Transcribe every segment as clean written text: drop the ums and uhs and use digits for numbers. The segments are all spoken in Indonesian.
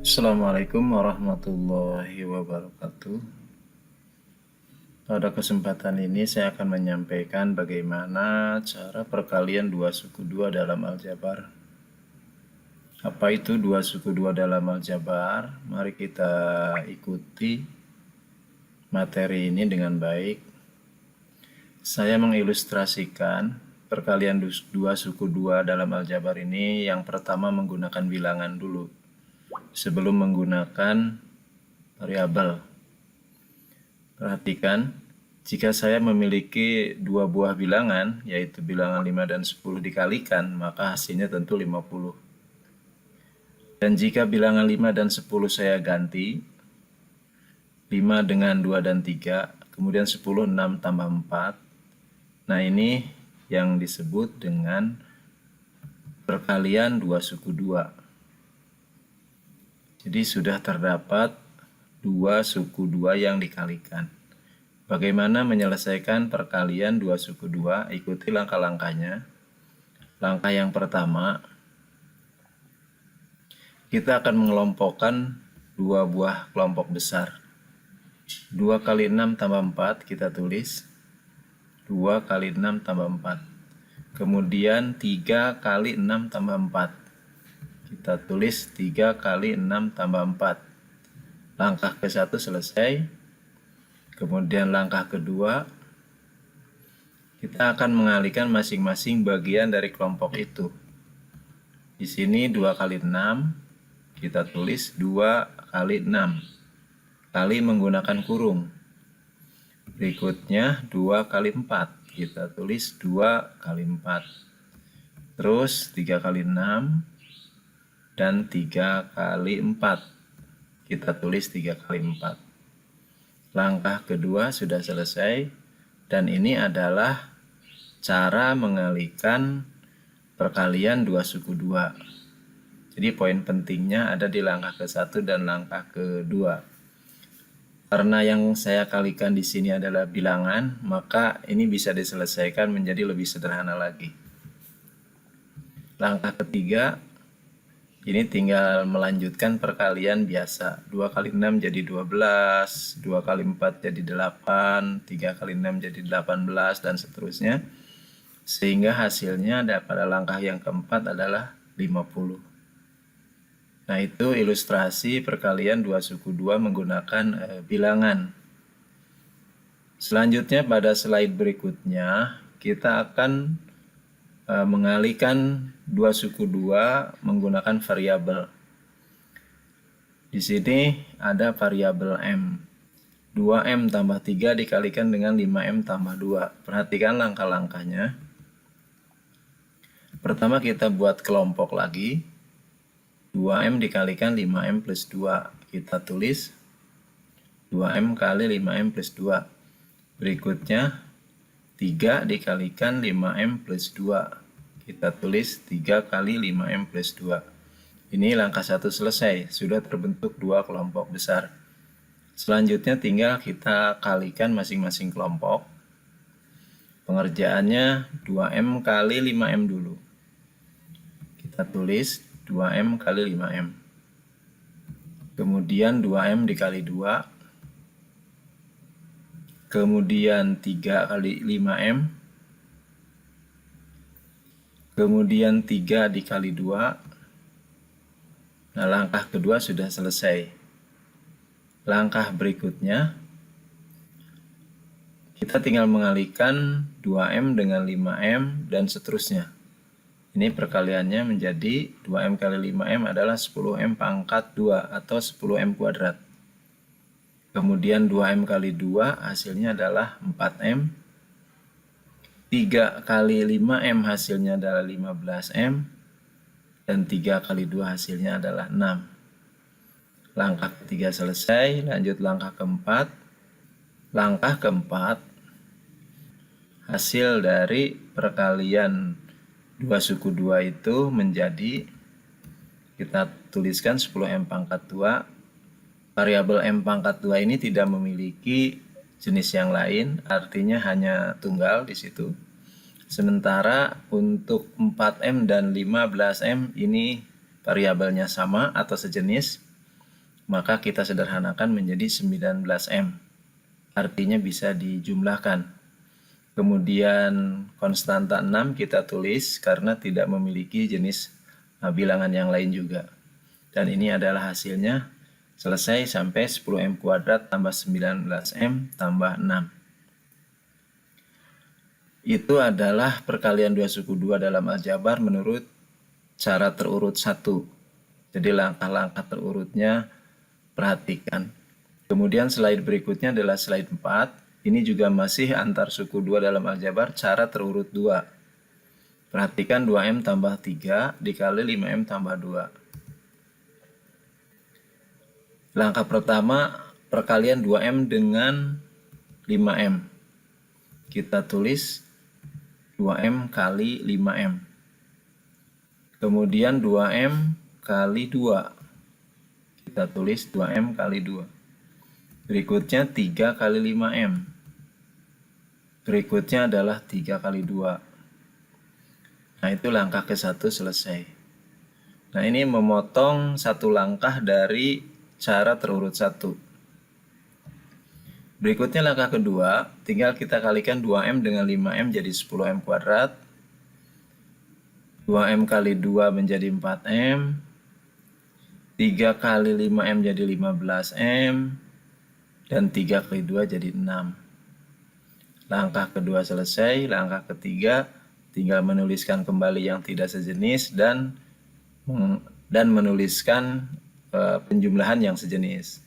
Assalamualaikum warahmatullahi wabarakatuh. Pada kesempatan ini saya akan menyampaikan bagaimana cara perkalian dua suku dua dalam aljabar. Apa itu dua suku dua dalam aljabar? Mari kita ikuti materi ini dengan baik. Saya mengilustrasikan perkalian dua suku dua dalam aljabar ini yang pertama menggunakan bilangan dulu sebelum menggunakan variabel. Perhatikan, jika saya memiliki dua buah bilangan, yaitu bilangan 5 dan 10 dikalikan, maka hasilnya tentu 50. Dan jika bilangan 5 dan 10 saya ganti, 5 dengan 2 dan 3, kemudian 10, 6 tambah 4. Nah, ini yang disebut dengan perkalian dua suku dua. Jadi sudah terdapat dua suku dua yang dikalikan. Bagaimana menyelesaikan perkalian dua suku dua? Ikuti langkah-langkahnya. Langkah yang pertama, kita akan mengelompokkan dua buah kelompok besar. 2 kali 6 tambah 4 kita tulis 2 kali 6 tambah 4. Kemudian 3 kali 6 tambah 4. Kita tulis 3 kali 6 tambah 4. Langkah ke-1 selesai. Kemudian langkah kedua, kita akan mengalihkan masing-masing bagian dari kelompok itu. Di sini 2 kali 6, kita tulis 2 kali 6. Kali menggunakan kurung. Berikutnya 2 kali 4, kita tulis 2 kali 4. Terus 3 kali 6 dan 3 kali 4. Kita tulis 3 kali 4. Langkah kedua sudah selesai, dan ini adalah cara mengalihkan perkalian dua suku dua. Jadi poin pentingnya ada di langkah ke-1 dan langkah kedua. Karena yang saya kalikan di sini adalah bilangan, maka ini bisa diselesaikan menjadi lebih sederhana lagi. Langkah ketiga, ini tinggal melanjutkan perkalian biasa. 2 kali 6 jadi 12, 2 kali 4 jadi 8, 3 kali 6 jadi 18, dan seterusnya. Sehingga hasilnya pada langkah yang keempat adalah 50. Nah, itu ilustrasi perkalian dua suku dua menggunakan bilangan. Selanjutnya pada slide berikutnya, kita akan mengalihkan dua suku dua menggunakan variabel. Di sini ada variabel M. 2M tambah 3 dikalikan dengan 5M tambah 2. Perhatikan langkah-langkahnya. Pertama kita buat kelompok lagi. 2M dikalikan 5M plus 2. Kita tulis 2M kali 5M plus 2. Berikutnya 3 dikalikan 5M plus 2. Kita tulis 3 kali 5M plus 2. Ini langkah 1 selesai. Sudah terbentuk dua kelompok besar. Selanjutnya tinggal kita kalikan masing-masing kelompok. Pengerjaannya 2M kali 5M dulu. Kita tulis 2M kali 5M. Kemudian 2M dikali 2. Kemudian 3 kali 5M. Kemudian 3 dikali 2. Nah, langkah kedua sudah selesai. Langkah berikutnya, kita tinggal mengalihkan 2M dengan 5M dan seterusnya. Ini perkaliannya menjadi 2M kali 5M adalah 10M pangkat 2 atau 10M kuadrat. Kemudian 2M kali 2 hasilnya adalah 4M. 3 kali 5M hasilnya adalah 15M. Dan 3 kali 2 hasilnya adalah 6. Langkah ketiga selesai, lanjut langkah keempat. Langkah keempat, hasil dari perkalian dua suku dua itu menjadi, kita tuliskan 10M pangkat 2. Variabel M pangkat 2 ini tidak memiliki jenis yang lain, artinya hanya tunggal di situ. Sementara untuk 4M dan 15M ini variabelnya sama atau sejenis. maka kita sederhanakan menjadi 19M. Artinya bisa dijumlahkan. Kemudian konstanta 6 kita tulis karena tidak memiliki jenis bilangan yang lain juga. Dan ini adalah hasilnya. Selesai sampai 10M kuadrat tambah 19M tambah 6. Itu adalah perkalian 2 suku 2 dalam aljabar menurut cara terurut 1. Jadi langkah-langkah terurutnya perhatikan. Kemudian slide berikutnya adalah slide 4. Ini juga masih antar suku 2 dalam aljabar cara terurut 2. Perhatikan 2M tambah 3 dikali 5M tambah 2. Langkah pertama, perkalian 2M dengan 5M. Kita tulis 2M kali 5M. Kemudian 2M kali 2. Kita tulis 2M kali 2. Berikutnya 3 kali 5M. Berikutnya adalah 3 kali 2. Nah, itu langkah ke-1 selesai. Nah, ini memotong satu langkah dari cara terurut 1. Berikutnya langkah kedua, tinggal kita kalikan 2M dengan 5M jadi 10M kuadrat. 2M kali 2 menjadi 4M. 3 kali 5M jadi 15M. Dan 3 kali 2 jadi 6. Langkah kedua selesai. Langkah ketiga, tinggal menuliskan kembali yang tidak sejenis dan menuliskan penjumlahan yang sejenis.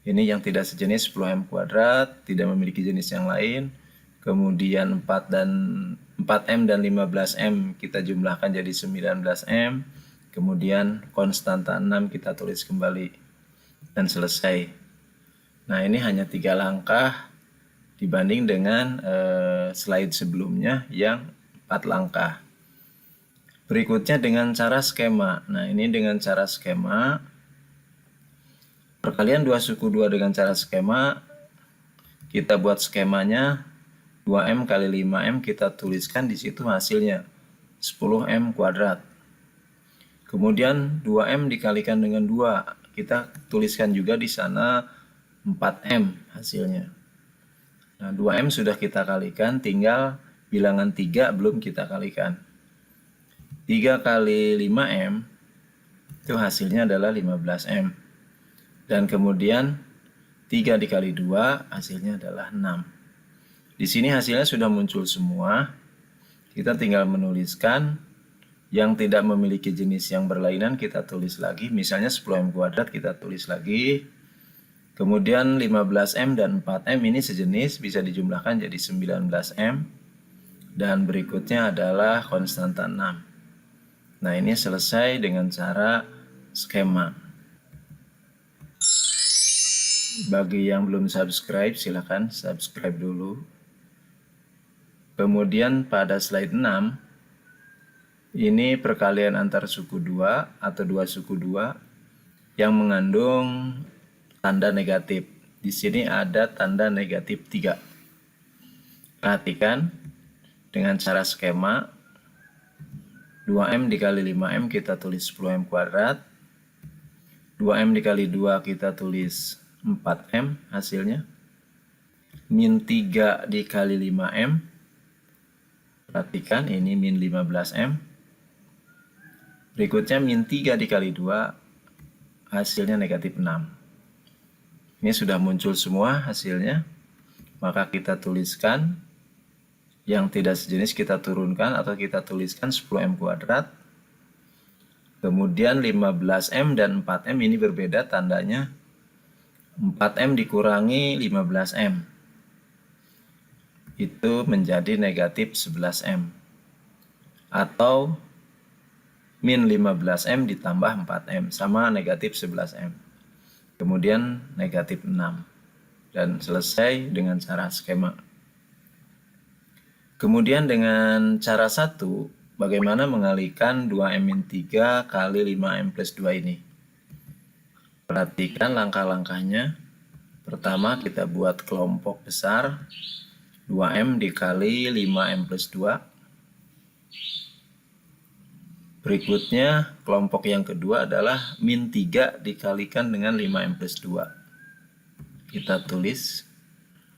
Ini yang tidak sejenis 10M kuadrat, tidak memiliki jenis yang lain. Kemudian 4M dan 15M kita jumlahkan jadi 19M. Kemudian konstanta 6 kita tulis kembali. Dan selesai. Nah, ini hanya 3 langkah dibanding dengan slide sebelumnya yang 4 langkah. Berikutnya dengan cara skema. Nah, ini dengan cara skema. Perkalian 2 suku 2 dengan cara skema, kita buat skemanya 2M kali 5M, kita tuliskan di situ hasilnya 10M kuadrat. Kemudian 2M dikalikan dengan 2, kita tuliskan juga di sana 4M hasilnya. Nah, 2M sudah kita kalikan, tinggal bilangan 3 belum kita kalikan. 3 kali 5M itu hasilnya adalah 15M. Dan kemudian 3 dikali 2 hasilnya adalah 6. Di sini hasilnya sudah muncul semua. Kita tinggal menuliskan yang tidak memiliki jenis yang berlainan kita tulis lagi. Misalnya 10M kuadrat kita tulis lagi. Kemudian 15M dan 4M ini sejenis bisa dijumlahkan jadi 19M. Dan berikutnya adalah konstanta 6. Nah, ini selesai dengan cara skema. Bagi yang belum subscribe, silahkan subscribe dulu. Kemudian pada slide 6, ini perkalian antar suku 2 atau 2 suku 2 yang mengandung tanda negatif. Di sini ada tanda negatif 3. Perhatikan, dengan cara skema, 2M dikali 5M kita tulis 10M kuadrat. 2M dikali 2 kita tulis 4M hasilnya. Min 3 dikali 5M. Perhatikan ini min 15M. Berikutnya min 3 dikali 2 hasilnya negatif 6. Ini sudah muncul semua hasilnya. Maka kita tuliskan yang tidak sejenis kita turunkan atau kita tuliskan 10M kuadrat. Kemudian 15M dan 4M ini berbeda tandanya. 4M dikurangi 15M. Itu menjadi negatif 11M. Atau min 15M ditambah 4M sama negatif 11M. Kemudian negatif 6. Dan selesai dengan cara skema. Kemudian dengan cara 1, bagaimana mengalihkan 2M-3 kali 5M plus 2 ini. Perhatikan langkah-langkahnya. Pertama kita buat kelompok besar. 2M dikali 5M plus 2. Berikutnya, kelompok yang kedua adalah min 3 dikalikan dengan 5M plus 2. Kita tulis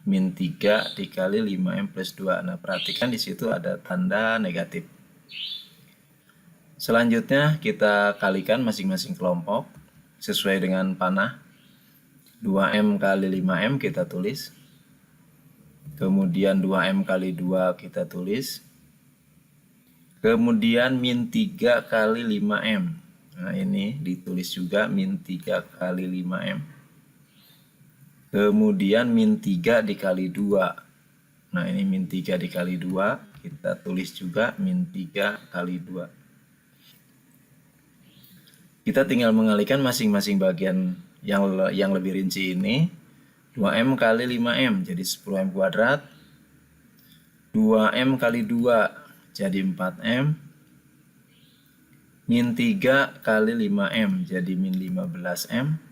min 3 dikali 5M plus 2. Nah, perhatikan di situ ada tanda negatif. Selanjutnya, kita kalikan masing-masing kelompok sesuai dengan panah. 2M kali 5M kita tulis. Kemudian 2M kali 2 kita tulis. Kemudian min 3 kali 5M. Nah, ini ditulis juga min 3 kali 5M. Kemudian min 3 dikali 2. Nah, ini min 3 dikali 2. Kita tulis juga min 3 kali 2. Kita tinggal mengalihkan masing-masing bagian yang lebih rinci ini. 2M kali 5M jadi 10M kuadrat. 2M kali 2 jadi 4M. Min 3 kali 5M jadi min 15M.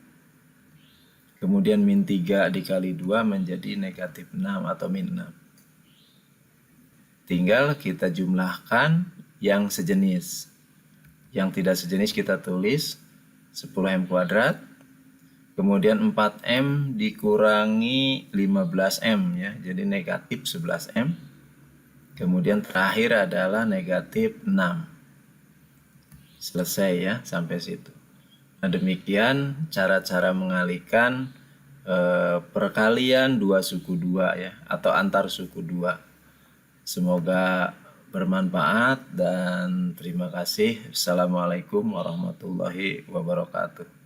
Kemudian min 3 dikali 2 menjadi negatif 6 atau min 6. Tinggal kita jumlahkan yang sejenis. Yang tidak sejenis kita tulis 10M kuadrat. Kemudian 4M dikurangi 15M ya, jadi negatif 11M. Kemudian terakhir adalah negatif 6. Selesai ya sampai situ. Nah, demikian cara-cara mengalihkan perkalian 2 suku 2 ya, atau antar suku 2. Semoga bermanfaat dan terima kasih. Assalamualaikum warahmatullahi wabarakatuh.